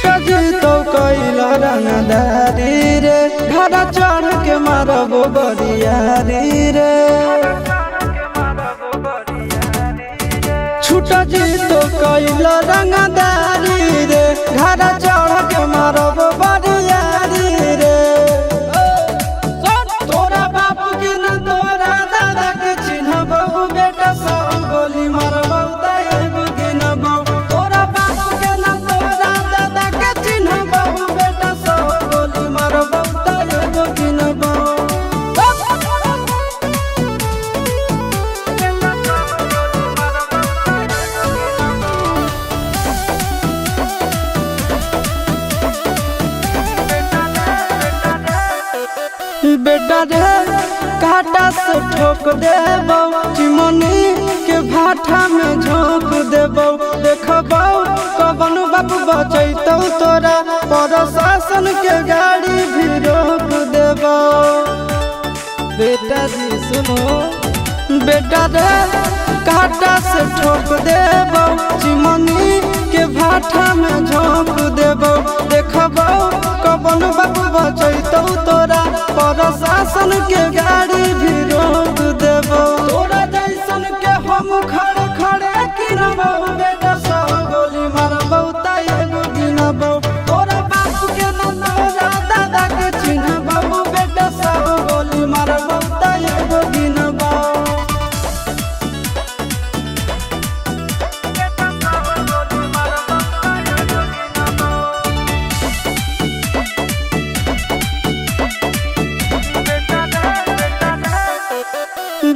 छुटा जी तो कैला रंगदारी रे घड़ा चढ़ के मारबो बरियारी रे। छुटा जी तो कैला रंगदारी रे घड़ा चढ़ के मारबो बरियारी रे। तोरा बापू के न तोरा दादा के चिन्हबो बेटा सब गोली मारबो एगो गिनबो। तोरा बापू के न तोरा दादा के चिन्हबो बेटा सब गोली मारबो एगो गिनबो। बेटा रे काटा से ठोक देबो चिमनी के भाटा में झोंक देबो। देखबो कवन बाबू बचैतौ तोरा प्रशासन के गाड़ी भी रोक देबो। बेटा जी सुनो बेटा रे काटा से ठोक देबो चिमनी के भाटा में झोंक देबो। देखबो कवन बाबू बचैतौ तोरा प्रशासन के गाड़ी भी रोक देबो। तोरा जैसन के हम खड़े खड़े गिनबो बेटा सब गोली मारबो एगो गिनबो। तोरा बापू के न तोरा दादा के चिन्हबो बेटा सब गोली मारबो एगो गिनबो।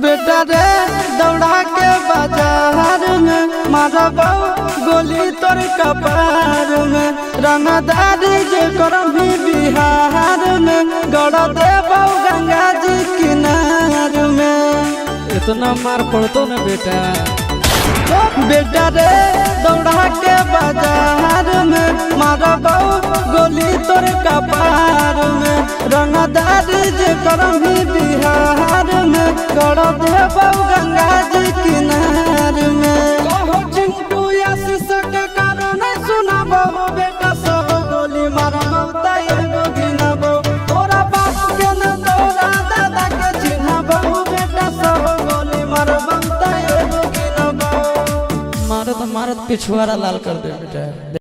बेटा रे दौड़ा के बाजार में मारबो गोली तोर कपार में। रंगदारी जे करम भी बिहार में गड़ देबो गंगा जी किनार में। इतना मार पड़तो न बेटा। बेटा रे दौड़ा के बाजार में मारबो गोली तोर कपार में। रंगदारी जे करम भी बिहार में गड़ देबो गंगा जी किनार में। कहो चिंटू आशीष के कारण सुनबो बेटा सब गोली मारबो एगो गिनबो। तोरा बापू के न तोरा दादा के चिन्हबो बेटा सब गोली मारबो एगो गिनबो। मारत मारत पिछुआरा लाल कर दे बेटा।